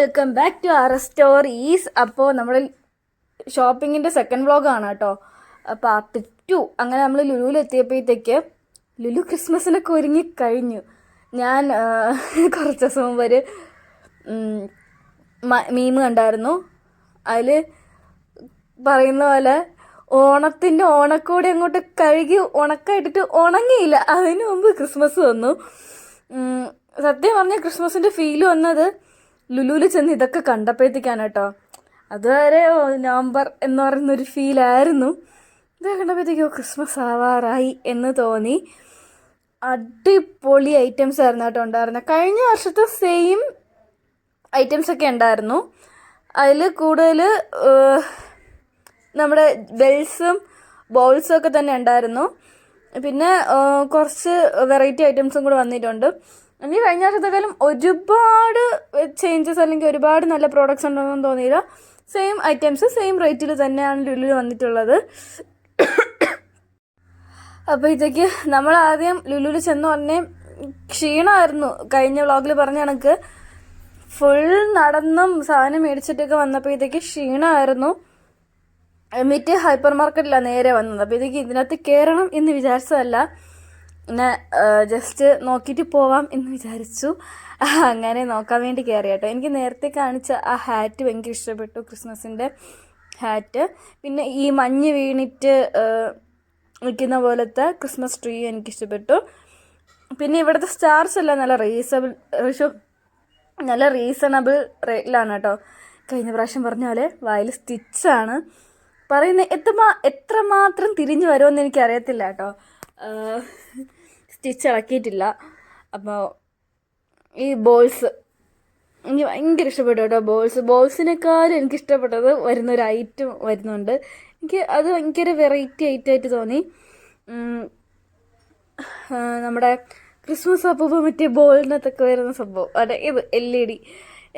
Welcome back to our stories. അപ്പോൾ നമ്മൾ ഷോപ്പിങ്ങിൻ്റെ second വ്ളോഗാണ് കേട്ടോ. പാർട്ട് 2. അങ്ങനെ നമ്മൾ ലുലുവിൽ എത്തിയപ്പോഴത്തേക്ക് ലുലു ക്രിസ്മസിനൊക്കെ ഒരുങ്ങി കഴിഞ്ഞു. ഞാൻ കുറച്ച് ദിവസം മുമ്പ് ഒരു മീം കണ്ടായിരുന്നു. അതിൽ പറയുന്ന പോലെ ഓണത്തിൻ്റെ ഓണക്കോടി അങ്ങോട്ട് കഴുകി ഉണക്കായിട്ടിട്ട് ഉണങ്ങിയില്ല, അതിന് മുമ്പ് ക്രിസ്മസ് വന്നു. സത്യം പറഞ്ഞാൽ ക്രിസ്മസിൻ്റെ ഫീല് വന്നത് ലുലുവിൽ ചെന്ന് ഇതൊക്കെ കണ്ടപ്പോഴത്തേക്കാണ് കേട്ടോ. അതുവരെ നവംബർ എന്ന് പറയുന്നൊരു ഫീലായിരുന്നു. ഇതൊക്കെ കണ്ടപ്പോഴത്തേക്കോ ക്രിസ്മസ് ആവാറായി എന്ന് തോന്നി. അടിപൊളി ഐറ്റംസ് ആയിരുന്നു കേട്ടോ ഉണ്ടായിരുന്നത്. കഴിഞ്ഞ വർഷത്തെ സെയിം ഐറ്റംസൊക്കെ ഉണ്ടായിരുന്നു. അതിൽ കൂടുതൽ നമ്മുടെ ബെൽസും ബോൾസും ഒക്കെ തന്നെ ഉണ്ടായിരുന്നു. പിന്നെ കുറച്ച് വെറൈറ്റി ഐറ്റംസും കൂടെ വന്നിട്ടുണ്ട്. എനിക്ക് കഴിഞ്ഞ വർഷത്തെക്കാളും ഒരുപാട് ചേഞ്ചസ് അല്ലെങ്കിൽ ഒരുപാട് നല്ല പ്രോഡക്റ്റ്സ് ഉണ്ടെന്നൊന്നും തോന്നിയില്ല. സെയിം ഐറ്റംസ് സെയിം റേറ്റിൽ തന്നെയാണ് ലുലുവിൽ വന്നിട്ടുള്ളത്. അപ്പോൾ ഇതൊക്കെ നമ്മൾ ആദ്യം ലുലുവിൽ ചെന്ന് പറഞ്ഞേ ക്ഷീണമായിരുന്നു. കഴിഞ്ഞ വ്ളോഗിൽ പറഞ്ഞ കണക്ക് ഫുൾ നടന്നും സാധനം മേടിച്ചിട്ടൊക്കെ വന്നപ്പോഴത്തേക്ക് ക്ഷീണമായിരുന്നു. എന്നിട്ട് ഹൈപ്പർ മാർക്കറ്റിലാണ് നേരെ വന്നത്. അപ്പോൾ ഇതൊക്കെ ഇതിനകത്ത് കയറണം എന്ന് വിചാരിച്ചതല്ല, പിന്നെ ജസ്റ്റ് നോക്കിയിട്ട് പോവാം എന്ന് വിചാരിച്ചു. അങ്ങനെ നോക്കാൻ വേണ്ടി കയറി കേട്ടോ. എനിക്ക് നേരത്തെ കാണിച്ച ആ ഹാറ്റ് ഭയങ്കര ഇഷ്ടപ്പെട്ടു, ക്രിസ്മസിൻ്റെ ഹാറ്റ്. പിന്നെ ഈ മഞ്ഞ് വീണിട്ട് നിൽക്കുന്ന പോലത്തെ ക്രിസ്മസ് ട്രീ എനിക്കിഷ്ടപ്പെട്ടു. പിന്നെ ഇവിടുത്തെ സ്റ്റാർസ് എല്ലാം നല്ല റീസണബിൾ റേറ്റിലാണ് കേട്ടോ. കഴിഞ്ഞ പ്രാവശ്യം പറഞ്ഞ പോലെ വായിൽ സ്റ്റിച്ചാണ് പറയുന്നത്. എത്രമാത്രം തിരിഞ്ഞു വരുമെന്ന് എനിക്കറിയത്തില്ല കേട്ടോ. സ്റ്റിച്ച് ഇളക്കിയിട്ടില്ല. അപ്പോൾ ഈ ബോൾസ് എനിക്ക് ഭയങ്കര ഇഷ്ടപ്പെട്ടു കേട്ടോ. ബോൾസിനേക്കാളും എനിക്കിഷ്ടപ്പെട്ടത് വരുന്നൊരു ഐറ്റം വരുന്നുണ്ട്. എനിക്ക് അത് ഭയങ്കര വെറൈറ്റി ഐറ്റമായിട്ട് തോന്നി. നമ്മുടെ ക്രിസ്മസ് അപ്പൂപ്പ മറ്റേ ബോളിനകത്തൊക്കെ വരുന്ന സംഭവം, അതെ ഇത് LED,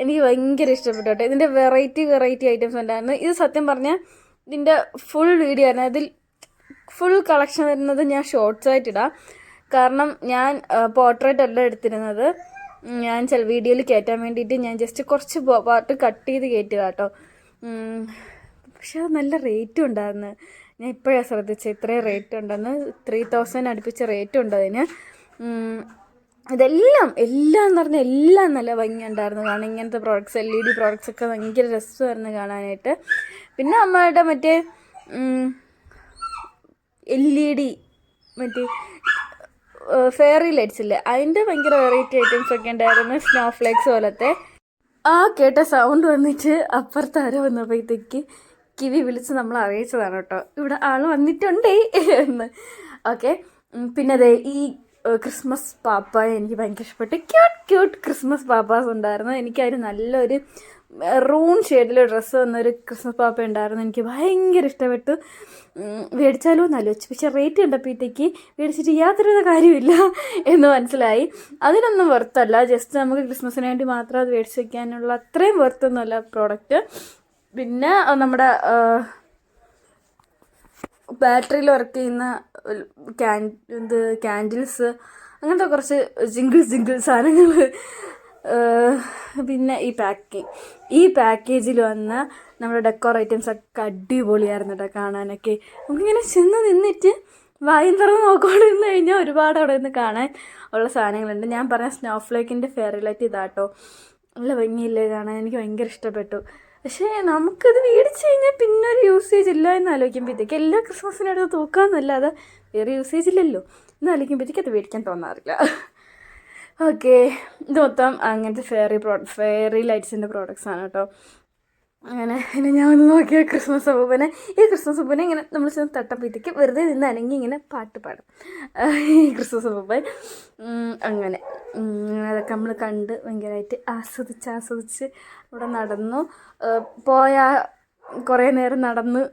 എനിക്ക് ഭയങ്കര ഇഷ്ടപ്പെട്ടു കേട്ടോ. ഇതിൻ്റെ വെറൈറ്റി ഐറ്റംസ് ഉണ്ടായിരുന്നു. ഇത് സത്യം പറഞ്ഞാൽ ഇതിൻ്റെ ഫുൾ വീഡിയോ ആണ്. അതിൽ ഫുൾ കളക്ഷൻ വരുന്നത് ഞാൻ ഷോർട്സ് ആയിട്ടിടാം. കാരണം ഞാൻ പോർട്രേറ്റ് അല്ല എടുത്തിരുന്നത്. ഞാൻ ചില വീഡിയോയിൽ കയറ്റാൻ വേണ്ടിയിട്ട് ഞാൻ ജസ്റ്റ് കുറച്ച് പാർട്ട് കട്ട് ചെയ്ത് കയറ്റുക കേട്ടോ. പക്ഷെ അത് നല്ല റേറ്റും ഉണ്ടായിരുന്നു. ഞാൻ ഇപ്പോഴാണ് ശ്രദ്ധിച്ചത് ഇത്രയും റേറ്റ് ഉണ്ടെന്ന്. 3000 അടുപ്പിച്ച റേറ്റ് ഉണ്ട് അതിന്. ഇതെല്ലാം എന്ന് പറഞ്ഞാൽ എല്ലാം നല്ല ഭംഗിയുണ്ടായിരുന്നു കാണാൻ. ഇങ്ങനത്തെ പ്രോഡക്റ്റ്സ് LED പ്രോഡക്റ്റ്സ് ഒക്കെ ഭയങ്കര രസമായിരുന്നു കാണാനായിട്ട്. പിന്നെ നമ്മളുടെ മറ്റേ LED മറ്റേ ഫെയറി ലൈറ്റ്സ് ഇല്ലേ, അതിൻ്റെ ഭയങ്കര വെറൈറ്റി ഐറ്റംസ് ഒക്കെ ഉണ്ടായിരുന്നു. സ്നോ ഫ്ലേക്സ് പോലത്തെ. ആ കേട്ട സൗണ്ട് വന്നിട്ട് അപ്പുറത്ത് ആരോ വന്നപ്പോഴത്തേക്ക് കിവി വിളിച്ച് നമ്മൾ അറിയിച്ചതാണ് കേട്ടോ, ഇവിടെ ആൾ വന്നിട്ടുണ്ടേ എന്ന്. ഓക്കെ, പിന്നെ അതെ ഈ ക്രിസ്മസ് പാപ്പായ എനിക്ക് ഭയങ്കര ഇഷ്ടപ്പെട്ടു. ക്യൂട്ട് ക്രിസ്മസ് പാപ്പാസ് ഉണ്ടായിരുന്നു. എനിക്കതിന് നല്ലൊരു മെറൂൺ ഷെയ്ഡിൽ ഡ്രസ്സ് വന്നൊരു ക്രിസ്മസ് പാപ്പ ഉണ്ടായിരുന്നു. എനിക്ക് ഭയങ്കര ഇഷ്ടപ്പെട്ടു. മേടിച്ചാലോ എന്ന് ആലോചിച്ചു. പക്ഷെ റേറ്റ് കണ്ടപ്പോഴത്തേക്ക് മേടിച്ചിട്ട് യാതൊരു കാര്യമില്ല എന്ന് മനസ്സിലായി. അതിനൊന്നും വെർത്തല്ല. ജസ്റ്റ് നമുക്ക് ക്രിസ്മസിന് വേണ്ടി മാത്രം അത് മേടിച്ച് വയ്ക്കാനുള്ള അത്രയും വെർത്തൊന്നുമല്ല പ്രോഡക്റ്റ്. പിന്നെ നമ്മുടെ ബാറ്ററിയിൽ വർക്ക് ചെയ്യുന്ന ക്യാൻഡിൽസ്, അങ്ങനത്തെ കുറച്ച് ജിങ്കിൾ സാധനങ്ങൾ. പിന്നെ ഈ പാക്കേജിൽ വന്ന നമ്മുടെ ഡെക്കോർ ഐറ്റംസ് ഒക്കെ അടിപൊളിയായിരുന്നു കേട്ടോ കാണാനൊക്കെ. നമുക്കിങ്ങനെ ചെന്ന് നിന്നിട്ട് വായും തുറന്ന് നോക്കിക്കൊണ്ടിരുന്ന് കഴിഞ്ഞാൽ ഒരുപാട് അവിടെ നിന്ന് കാണാൻ ഉള്ള സാധനങ്ങളുണ്ട്. ഞാൻ പറഞ്ഞ സ്നോഫ്ലേക്കിൻ്റെ ഫെയറി ലൈറ്റ് ഇതാട്ടോ. നല്ല ഭംഗിയില്ലേ കാണാൻ, എനിക്ക് ഭയങ്കര ഇഷ്ടപ്പെട്ടു. പക്ഷേ നമുക്കത് മേടിച്ച് കഴിഞ്ഞാൽ പിന്നെ ഒരു യൂസേജ് ഇല്ല എന്ന് ആലോചിക്കുമ്പോഴത്തേക്ക് എല്ലാ ക്രിസ്മസിനടുത്ത് തൂക്കാമെന്നല്ലാതെ വേറെ യൂസേജ് ഇല്ലല്ലോ എന്ന് ആലോചിക്കുമ്പോഴത്തേക്ക് അത് മേടിക്കാൻ തോന്നാറില്ല. ഓക്കെ, ഇത് മൊത്തം അങ്ങനത്തെ ഫെയറി ലൈറ്റ്സിൻ്റെ പ്രോഡക്റ്റ്സാണ് കേട്ടോ. അങ്ങനെ പിന്നെ ഞാൻ ഒന്ന് നോക്കിയ ക്രിസ്മസ് അപ്പൂപ്പനെ ഇങ്ങനെ നമ്മൾ ചെന്ന് തട്ടപ്പോഴത്തേക്ക് വെറുതെ നിന്ന് അനങ്ങി ഇങ്ങനെ പാട്ട് പാടും ഈ ക്രിസ്മസ് അപ്പൂപ്പൻ. അങ്ങനെ അതൊക്കെ നമ്മൾ കണ്ട് ഭയങ്കരമായിട്ട് ആസ്വദിച്ച് ഇവിടെ നടന്നു. കുറേ നേരം നടന്ന്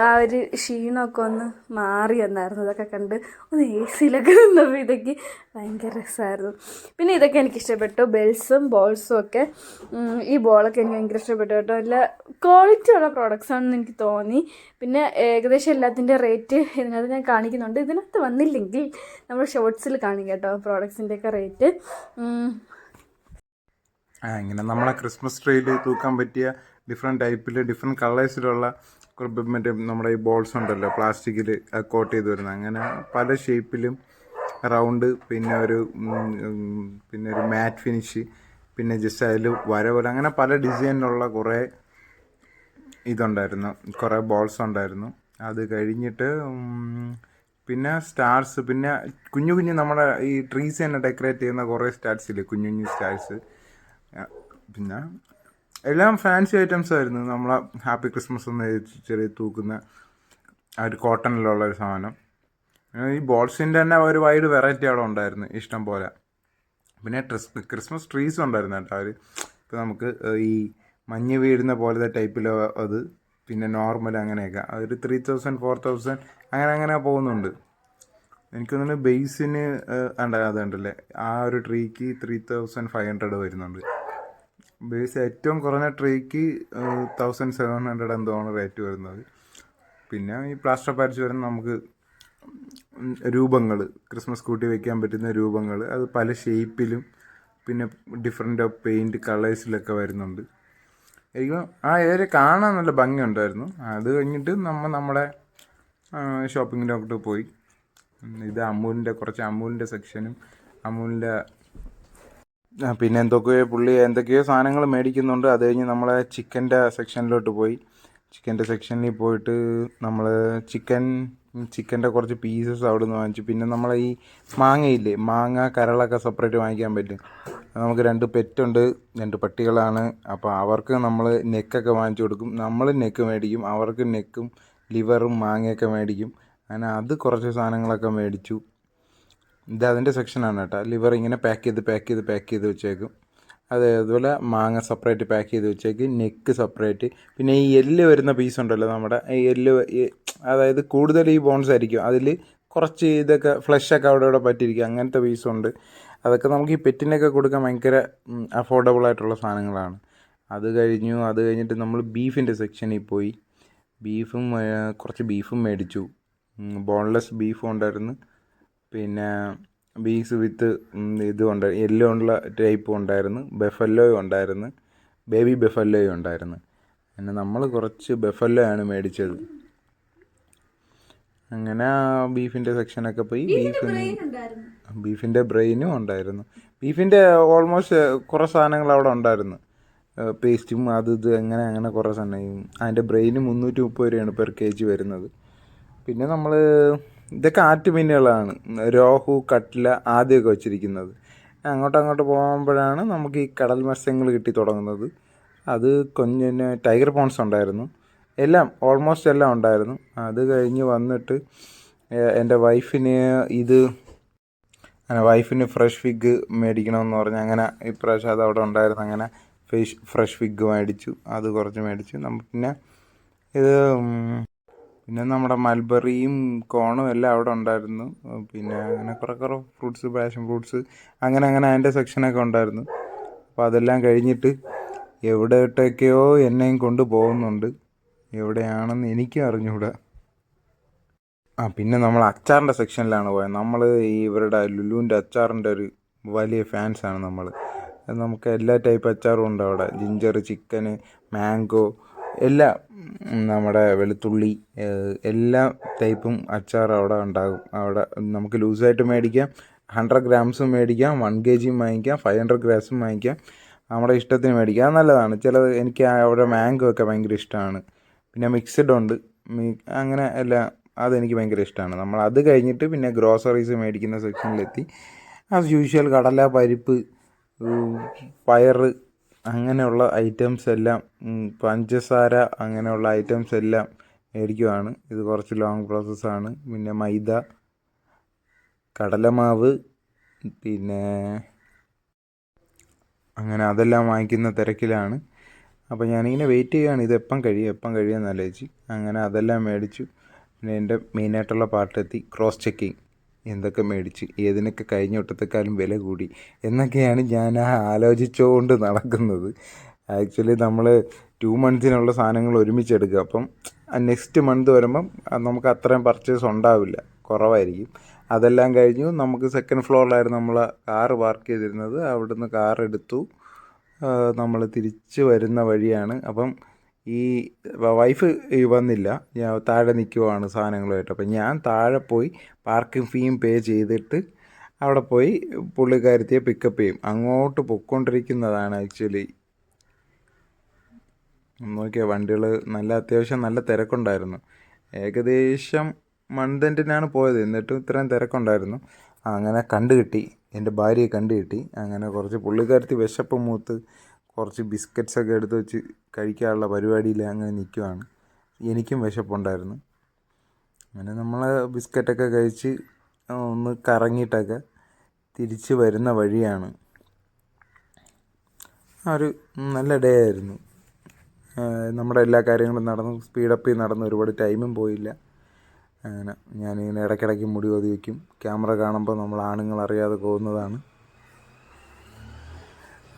ആ ഒരു ക്ഷീണമൊക്കെ ഒന്ന് മാറി വന്നായിരുന്നു. ഇതൊക്കെ കണ്ട് ഒന്ന് AC-യിലൊക്കെ നിന്നപ്പോഴത്തേക്ക് ഭയങ്കര രസമായിരുന്നു. പിന്നെ ഇതൊക്കെ എനിക്കിഷ്ടപ്പെട്ടു, ബെൽസും ബോൾസും ഒക്കെ. ഈ ബോളൊക്കെ എനിക്ക് ഭയങ്കര ഇഷ്ടപ്പെട്ടു കേട്ടോ. നല്ല ക്വാളിറ്റി ഉള്ള പ്രോഡക്റ്റ്സ് ആണെന്ന് എനിക്ക് തോന്നി. പിന്നെ ഏകദേശം എല്ലാത്തിൻ്റെ റേറ്റ് ഇതിനകത്ത് ഞാൻ കാണിക്കുന്നുണ്ട്. ഇതിനകത്ത് വന്നില്ലെങ്കിൽ നമ്മൾ ഷോർട്സിൽ കാണിക്കാം കേട്ടോ പ്രോഡക്ട്സിൻ്റെയൊക്കെ റേറ്റ്. ഇങ്ങനെ നമ്മളെ ക്രിസ്മസ് ട്രീയിൽ തൂക്കാൻ പറ്റിയ ഡിഫറെൻറ്റ് ടൈപ്പിൽ ഡിഫറെൻറ്റ് കളേഴ്സിലുള്ള മറ്റേ നമ്മുടെ ഈ ബോൾസ് ഉണ്ടല്ലോ പ്ലാസ്റ്റിക്കിൽ കോട്ട് ചെയ്ത് വരുന്നത്, അങ്ങനെ പല ഷേപ്പിലും റൗണ്ട്, പിന്നെ ഒരു മാറ്റ് ഫിനിഷ്, പിന്നെ ജസ്റ്റ് അതിൽ വര പോലെ അങ്ങനെ പല ഡിസൈനിലുള്ള കുറേ ഇതുണ്ടായിരുന്നു, കുറേ ബോൾസ് ഉണ്ടായിരുന്നു. അത് കഴിഞ്ഞിട്ട് പിന്നെ സ്റ്റാർസ്, പിന്നെ കുഞ്ഞു കുഞ്ഞു നമ്മുടെ ഈ ട്രീസ് തന്നെ ഡെക്കറേറ്റ് ചെയ്യുന്ന കുറേ സ്റ്റാർസ് ഇല്ലേ, കുഞ്ഞു കുഞ്ഞു സ്റ്റാർസ്. പിന്നെ എല്ലാം ഫാൻസി ഐറ്റംസ് ആയിരുന്നു. നമ്മളെ ഹാപ്പി ക്രിസ്മസ് എന്ന് ചെറിയ തൂക്കുന്ന ആ ഒരു കോട്ടണിലുള്ള ഒരു സാധനം. ഈ ബോൾസിൻ്റെ തന്നെ ഒരു വൈഡ് വെറൈറ്റി അവിടെ ഉണ്ടായിരുന്നു, ഇഷ്ടം പോലെ. പിന്നെ ക്രിസ്മസ് ട്രീസ് ഉണ്ടായിരുന്നു കേട്ടോ. അവർ ഇപ്പോൾ നമുക്ക് ഈ മഞ്ഞ് വീഴുന്ന പോലത്തെ ടൈപ്പിലോ അത്, പിന്നെ നോർമൽ അങ്ങനെയൊക്കെ ഒരു 3000 4000 അങ്ങനെ പോകുന്നുണ്ട്. എനിക്ക് തോന്നുന്നു ബേസിന് അതുണ്ടല്ലേ, ആ ഒരു ട്രീക്ക് 3500 വരുന്നുണ്ട്. ബേസ് ഏറ്റവും കുറഞ്ഞ ട്രീക്ക് 1700 എന്തോണ് റേറ്റ് വരുന്നത്. പിന്നെ ഈ പ്ലാസ്റ്റർ പാരിച്ച് വരുന്ന നമുക്ക് രൂപങ്ങൾ, ക്രിസ്മസ് കൂട്ടി വയ്ക്കാൻ പറ്റുന്ന രൂപങ്ങൾ, അത് പല ഷേപ്പിലും പിന്നെ ഡിഫറെൻ്റ് ഓഫ് പെയിൻറ്റ് കളേഴ്സിലൊക്കെ വരുന്നുണ്ട്. എനിക്ക് ആ ഏരിയ കാണാൻ നല്ല ഭംഗിയുണ്ടായിരുന്നു. അത് കഴിഞ്ഞിട്ട് നമ്മുടെ ഷോപ്പിങ്ങിലോട്ട് പോയി. ഇത് കുറച്ച് അമൂലിൻ്റെ സെക്ഷനും അമൂലിൻ്റെ പിന്നെ എന്തൊക്കെയോ സാധനങ്ങൾ മേടിക്കുന്നുണ്ട്. അത് കഴിഞ്ഞ് നമ്മളെ ചിക്കൻ്റെ സെക്ഷനിലോട്ട് പോയി. ചിക്കൻ്റെ സെക്ഷനിൽ പോയിട്ട് നമ്മൾ ചിക്കൻ്റെ കുറച്ച് പീസസ് അവിടെ നിന്ന് വാങ്ങിച്ചു. പിന്നെ നമ്മളെ ഈ മാങ്ങയില്ലേ, മാങ്ങ കരളൊക്കെ സെപ്പറേറ്റ് വാങ്ങിക്കാൻ പറ്റും. നമുക്ക് 2 പെറ്റുണ്ട്, 2 പട്ടികളാണ്. അപ്പോൾ അവർക്ക് നമ്മൾ നെക്കൊക്കെ വാങ്ങിച്ചു കൊടുക്കും. നമ്മൾ നെക്ക് മേടിക്കും, അവർക്ക് നെക്കും ലിവറും മാങ്ങയൊക്കെ മേടിക്കും. അങ്ങനെ അത് കുറച്ച് സാധനങ്ങളൊക്കെ മേടിച്ചു. ഇത് അതിൻ്റെ സെക്ഷനാണ് കേട്ടോ. ലിവർ ഇങ്ങനെ പാക്ക് ചെയ്ത് വെച്ചേക്കും. അതുപോലെ മാങ്ങ സെപ്പറേറ്റ് പാക്ക് ചെയ്ത് വെച്ചേക്കും, നെക്ക് സെപ്പറേറ്റ്. പിന്നെ ഈ എല്ല് വരുന്ന പീസ് ഉണ്ടല്ലോ, നമ്മുടെ ഈ എല്ല്, അതായത് കൂടുതൽ ഈ ബോൺസ് ആയിരിക്കും, അതിൽ കുറച്ച് ഇതൊക്കെ ഫ്ലഷൊക്കെ അവിടെ പറ്റിയിരിക്കും, അങ്ങനത്തെ പീസുണ്ട്. അതൊക്കെ നമുക്ക് ഈ പെറ്റിനൊക്കെ കൊടുക്കാൻ ഭയങ്കര അഫോർഡബിൾ ആയിട്ടുള്ള സാധനങ്ങളാണ്. അത് കഴിഞ്ഞിട്ട് നമ്മൾ ബീഫിൻ്റെ സെക്ഷനിൽ പോയി. കുറച്ച് ബീഫും മേടിച്ചു. ബോൺലെസ് ബീഫും ഉണ്ടായിരുന്നു, പിന്നെ ബീഫ് വിത്ത് ഇതുകൊണ്ട് യെല്ലോ ഉള്ള ടൈപ്പും ഉണ്ടായിരുന്നു, ബെഫല്ലോയും ഉണ്ടായിരുന്നു, ബേബി ബെഫല്ലോയും ഉണ്ടായിരുന്നു. പിന്നെ നമ്മൾ കുറച്ച് ബെഫല്ലോയാണ് മേടിച്ചത്. അങ്ങനെ ബീഫിൻ്റെ സെക്ഷനൊക്കെ പോയി. ബീഫിൻ്റെ ബ്രെയിനും ഉണ്ടായിരുന്നു. ബീഫിൻ്റെ ഓൾമോസ്റ്റ് കുറേ സാധനങ്ങൾ അവിടെ ഉണ്ടായിരുന്നു, പേസ്റ്റും ഇത് അങ്ങനെ കുറേ സാധനം. അതിൻ്റെ ബ്രെയിന് 330 രൂപയാണ് പെർ kg വരുന്നത്. പിന്നെ നമ്മൾ ഇതൊക്കെ ആറ്റുമീനുകളാണ്, രോഹു, കട്ട്ല ആദ്യമൊക്കെ വെച്ചിരിക്കുന്നത്. അങ്ങോട്ട് പോകുമ്പോഴാണ് നമുക്ക് ഈ കടൽ മത്സ്യങ്ങൾ കിട്ടി തുടങ്ങുന്നത്. അത് കുഞ്ഞിന് ടൈഗർ പോൺസ് ഉണ്ടായിരുന്നു, ഓൾമോസ്റ്റ് എല്ലാം ഉണ്ടായിരുന്നു. അത് കഴിഞ്ഞ് വന്നിട്ട് എൻ്റെ വൈഫിന് ഫ്രഷ് ഫിഗ് മേടിക്കണമെന്ന് പറഞ്ഞ് അങ്ങനെ ഇപ്രാവശ്യം അത് അവിടെ ഉണ്ടായിരുന്നു. അങ്ങനെ ഫ്രഷ് ഫിഗ് മേടിച്ചു, അത് കുറച്ച് മേടിച്ചു. പിന്നെ നമ്മുടെ മൽബറിയും കോണും എല്ലാം അവിടെ ഉണ്ടായിരുന്നു. പിന്നെ അങ്ങനെ കുറേ ഫ്രൂട്ട്സ്, പാഷൻ ഫ്രൂട്ട്സ്, അങ്ങനെ അതിൻ്റെ സെക്ഷനൊക്കെ ഉണ്ടായിരുന്നു. അപ്പോൾ അതെല്ലാം കഴിഞ്ഞിട്ട് എവിടെയൊക്കെയോ എന്നെയും കൊണ്ട് പോകുന്നുണ്ട്, എവിടെയാണെന്ന് എനിക്കും അറിഞ്ഞുകൂടാ. പിന്നെ നമ്മൾ അച്ചാറിൻ്റെ സെക്ഷനിലാണ് പോയത്. നമ്മൾ ഇവരുടെ ലുലുവിൻ്റെ അച്ചാറിൻ്റെ ഒരു വലിയ ഫാൻസാണ് നമ്മൾ. നമുക്ക് എല്ലാ ടൈപ്പ് അച്ചാറും ഉണ്ട് അവിടെ, ജിഞ്ചർ, ചിക്കന്, മാംഗോ, എല്ലാം, നമ്മുടെ വെളുത്തുള്ളി, എല്ലാ ടൈപ്പും അച്ചാർ അവിടെ ഉണ്ടാകും. അവിടെ നമുക്ക് ലൂസായിട്ട് മേടിക്കാം, 100 grams മേടിക്കാം, 1 kg വാങ്ങിക്കാം, 500 grams വാങ്ങിക്കാം, നമ്മുടെ ഇഷ്ടത്തിന് മേടിക്കാം. അത് നല്ലതാണ്. എനിക്ക് അവിടെ മാംഗോ ഒക്കെ ഭയങ്കര ഇഷ്ടമാണ്. പിന്നെ മിക്സഡ് ഉണ്ട്, അങ്ങനെ എല്ലാം, അതെനിക്ക് ഭയങ്കര ഇഷ്ടമാണ്. നമ്മൾ അത് കഴിഞ്ഞിട്ട് പിന്നെ ഗ്രോസറീസ് മേടിക്കുന്ന സെക്ഷനിലെത്തി. ആസ് യൂഷ്വൽ കടല, പരിപ്പ്, പയറ്, അങ്ങനെയുള്ള ഐറ്റംസ് എല്ലാം, പഞ്ചസാര, അങ്ങനെയുള്ള ഐറ്റംസ് എല്ലാം മേടിക്കുവാണ്. ഇത് കുറച്ച് ലോങ് പ്രോസസ്സാണ്. പിന്നെ മൈദ, കടലമാവ്, പിന്നെ അങ്ങനെ അതെല്ലാം വാങ്ങിക്കുന്ന തിരക്കിലാണ്. അപ്പോൾ ഞാനിങ്ങനെ വെയിറ്റ് ചെയ്യുകയാണ്, ഇത് എപ്പം കഴിയുമെന്ന് ആലോചിച്ച്. അങ്ങനെ അതെല്ലാം മേടിച്ചു. പിന്നെ എൻ്റെ മെയിനായിട്ടുള്ള പാർട്ടെത്തി, ക്രോസ് ചെക്കിങ്. എന്തൊക്കെ മേടിച്ച്, ഏതിനൊക്കെ കഴിഞ്ഞ വട്ടത്തെക്കാളും വില കൂടി എന്നൊക്കെയാണ് ഞാൻ ആലോചിച്ചുകൊണ്ട് നടക്കുന്നത്. ആക്ച്വലി നമ്മൾ 2 months സാധനങ്ങൾ ഒരുമിച്ചെടുക്കുക. അപ്പം നെക്സ്റ്റ് മന്ത് വരുമ്പം നമുക്ക് അത്രയും പർച്ചേസ് ഉണ്ടാവില്ല, കുറവായിരിക്കും. അതെല്ലാം കഴിഞ്ഞു. നമുക്ക് 2nd floor നമ്മൾ കാറ് പാർക്ക് ചെയ്തിരുന്നത്. അവിടുന്ന് കാർ എടുത്തു, നമ്മൾ തിരിച്ച് വരുന്ന വഴിയാണ്. അപ്പം ഈ വൈഫ് വന്നില്ല, ഞാൻ താഴെ നിൽക്കുവാണ് സാധനങ്ങളുമായിട്ട്. അപ്പം ഞാൻ താഴെ പോയി പാർക്കിംഗ് ഫീയും പേ ചെയ്തിട്ട് അവിടെ പോയി പുള്ളിക്കാരത്തിയെ പിക്കപ്പ് ചെയ്യും. അങ്ങോട്ട് പൊയ്ക്കൊണ്ടിരിക്കുന്നതാണ് ആക്ച്വലി. നോക്കിയാൽ വണ്ടികൾ അത്യാവശ്യം നല്ല തിരക്കുണ്ടായിരുന്നു. ഏകദേശം മൺതണ്ടിനാണ് പോയത്, എന്നിട്ടും ഇത്രയും തിരക്കുണ്ടായിരുന്നു. അങ്ങനെ കണ്ടുകിട്ടി, എൻ്റെ ഭാര്യയെ കണ്ടുകിട്ടി. അങ്ങനെ കുറച്ച് പുള്ളിക്കാരത്തി വിശപ്പ് മൂത്ത് കുറച്ച് ബിസ്ക്കറ്റ്സൊക്കെ എടുത്ത് വെച്ച് കഴിക്കാനുള്ള പരിപാടിയിൽ അങ്ങനെ നിൽക്കുവാണ്. എനിക്കും വിശപ്പുണ്ടായിരുന്നു. അങ്ങനെ നമ്മൾ ബിസ്ക്കറ്റൊക്കെ കഴിച്ച് ഒന്ന് കറങ്ങിയിട്ടൊക്കെ തിരിച്ച് വരുന്ന വഴിയാണ്. ഒരു നല്ല ഡേ ആയിരുന്നു. നമ്മുടെ എല്ലാ കാര്യങ്ങളും നടന്നു, സ്പീഡപ്പിൽ നടന്നു, ഒരുപാട് ടൈമും പോയില്ല. അങ്ങനെ ഞാനിങ്ങനെ ഇടയ്ക്കിടയ്ക്ക് മുടി ഒതുക്കി വയ്ക്കും. ക്യാമറ കാണുമ്പോൾ നമ്മൾ ആണുങ്ങൾ അറിയാതെ പോകുന്നതാണ്.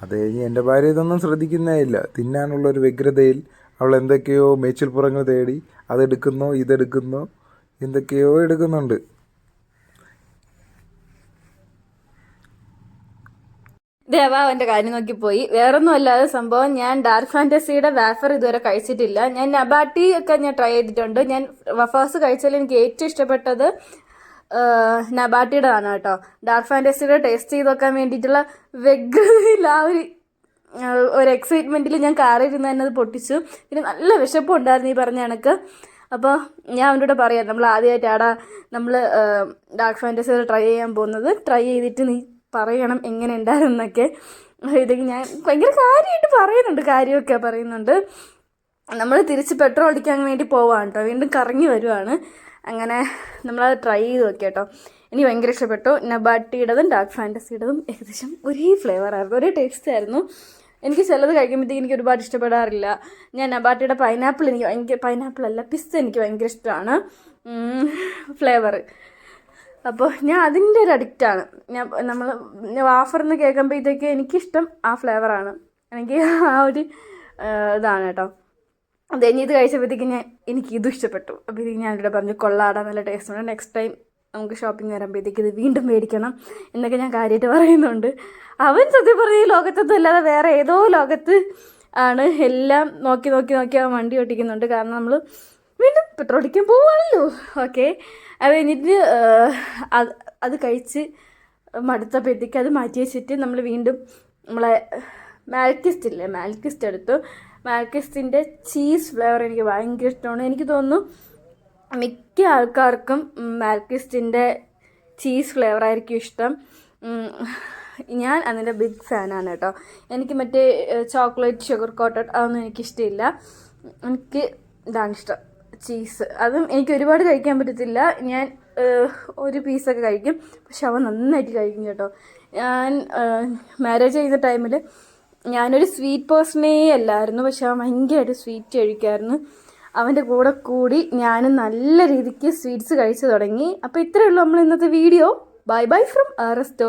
അത് കഴിഞ്ഞ് എൻ്റെ ഭാര്യ ഇതൊന്നും ശ്രദ്ധിക്കുന്നേ ഇല്ല. തിന്നാനുള്ളൊരു വ്യഗ്രതയിൽ അവൾ എന്തൊക്കെയോ മേച്ചിൽപ്പുറങ്ങൾ തേടി അതെടുക്കുന്നോ ഇതെടുക്കുന്നോ എന്തൊക്കെയോ എടുക്കുന്നുണ്ട്. ദേവാവൻ്റെ കാര്യം നോക്കി പോയി. വേറൊന്നും അല്ലാതെ സംഭവം, ഞാൻ ഡാർക്ക് ഫാൻറ്റസിയുടെ വാഫർ ഇതുവരെ കഴിച്ചിട്ടില്ല. ഞാൻ നബാട്ടി ഒക്കെ ഞാൻ ട്രൈ ചെയ്തിട്ടുണ്ട്. ഞാൻ വഫേഴ്സ് കഴിച്ചാൽ എനിക്ക് ഏറ്റവും ഇഷ്ടപ്പെട്ടത് നബാട്ടിയുടെ ആണ് കേട്ടോ. ഡാർക്ക് ഫാൻറ്റസിയുടെ ടേസ്റ്റ് ചെയ്ത് നോക്കാൻ വേണ്ടിയിട്ടുള്ള വ്യഗ്രതയിൽ ആ ഒരു എക്സൈറ്റ്മെൻറ്റിൽ ഞാൻ കാറിരുന്ന് തന്നെ അത് പൊട്ടിച്ചു. പിന്നെ നല്ല വിശപ്പും ഉണ്ടായിരുന്നു ഈ പറഞ്ഞ കണക്ക്. അപ്പോൾ ഞാൻ അവൻ്റെ കൂടെ പറയാം, നമ്മൾ ആദ്യമായിട്ടാടാ നമ്മൾ ഡാർക്ക് ഫാൻറ്റസിയുടെ ട്രൈ ചെയ്യാൻ പോകുന്നത്, ട്രൈ ചെയ്തിട്ട് നീ പറയണം എങ്ങനെ ഉണ്ടായിരുന്നൊക്കെ. ഇതൊക്കെ ഞാൻ ഭയങ്കര കാര്യമായിട്ട് കാര്യമൊക്കെ പറയുന്നുണ്ട്. നമ്മൾ തിരിച്ച് പെട്രോൾ അടിക്കാൻ വേണ്ടി പോവാണ് കേട്ടോ, വീണ്ടും കറങ്ങി വരുവാണ്. അങ്ങനെ നമ്മളത് ട്രൈ ചെയ്ത് നോക്കി കേട്ടോ. എനിക്ക് ഭയങ്കര ഇഷ്ടപ്പെട്ടു. നബാട്ടിയുടേതും ഡാർക്ക് ഫാൻറ്റസിയുടേതും ഏകദേശം ഒരേ ഫ്ലേവറായിരുന്നു, ഒരേ ടേസ്റ്റ് ആയിരുന്നു. എനിക്ക് ചിലത് കഴിക്കുമ്പോഴത്തേക്ക് എനിക്ക് ഒരുപാട് ഇഷ്ടപ്പെടാറില്ല. ഞാൻ നബാട്ടിയുടെ പിസ്ത എനിക്ക് ഭയങ്കര ഇഷ്ടമാണ് ഫ്ലേവർ. അപ്പോൾ ഞാൻ അതിൻ്റെ ഒരു അഡിക്റ്റാണ്. നമ്മൾ വാഫർ എന്ന് കേൾക്കുമ്പോഴത്തേക്ക് എനിക്കിഷ്ടം ആ ഫ്ലേവറാണ്. എനിക്ക് ആ ഒരു ഇതാണ് കേട്ടോ. അത് കഴിഞ്ഞ് ഇത് കഴിച്ചപ്പോഴത്തേക്ക് എനിക്ക് ഇതും ഇഷ്ടപ്പെട്ടു. അപ്പോൾ ഇത് ഞാനിവിടെ പറഞ്ഞു കൊള്ളാടാ, നല്ല ടേസ്റ്റ് ഉണ്ട്, നെക്സ്റ്റ് ടൈം നമുക്ക് ഷോപ്പിംഗ് വരുമ്പോഴത്തേക്ക് ഇത് വീണ്ടും മേടിക്കണം എന്നൊക്കെ ഞാൻ കാര്യമായിട്ട് പറയുന്നുണ്ട്. അവൻ സത്യം പറഞ്ഞ ഈ ലോകത്തൊന്നും അല്ലാതെ വേറെ ഏതോ ലോകത്ത് ആണ്. എല്ലാം നോക്കി അവൻ വണ്ടി ഓട്ടിക്കുന്നുണ്ട്. കാരണം നമ്മൾ വീണ്ടും പെട്രോൾ അടിക്കാൻ പോവുകയാണല്ലോ. ഓക്കെ, അത് കഴിഞ്ഞിട്ട് അത് കഴിച്ച് മടുത്തപ്പോഴത്തേക്ക് അത് മാറ്റി വെച്ചിട്ട് നമ്മൾ വീണ്ടും നമ്മളെ മാൽക്കിസ്റ്റ് എടുത്തു. മാൽക്കിസ്റ്റിൻ്റെ ചീസ് ഫ്ലേവർ എനിക്ക് ഭയങ്കര ഇഷ്ടമാണ്. എനിക്ക് തോന്നുന്നു മിക്ക ആൾക്കാർക്കും മാൽക്കിസ്റ്റിൻ്റെ ചീസ് ഫ്ലേവറായിരിക്കും ഇഷ്ടം. ഞാൻ അതിൻ്റെ ബിഗ് ഫാനാണ് കേട്ടോ. എനിക്ക് മറ്റേ ചോക്ലേറ്റ് ഷുഗർ കോട്ടഡ് അതൊന്നും എനിക്കിഷ്ടമില്ല. എനിക്ക് ഇതാണ് ഇഷ്ടം, ചീസ്. അതും എനിക്ക് ഒരുപാട് കഴിക്കാൻ പറ്റത്തില്ല. ഞാൻ ഒരു പീസൊക്കെ കഴിക്കും, പക്ഷെ അവൻ നന്നായിട്ട് കഴിക്കും കേട്ടോ. ഞാൻ മാരേജ് ചെയ്ത ടൈമിൽ ഞാനൊരു സ്വീറ്റ് പേഴ്സണേ അല്ലായിരുന്നു, പക്ഷെ അവൻ ഭയങ്കരമായിട്ട് സ്വീറ്റ് കഴിക്കുമായിരുന്നു. അവൻ്റെ കൂടെ കൂടി ഞാനും നല്ല രീതിക്ക് സ്വീറ്റ്സ് കഴിച്ചു തുടങ്ങി. അപ്പോൾ ഇത്രയേ ഉള്ളൂ നമ്മൾ ഇന്നത്തെ video. Bye from RS story.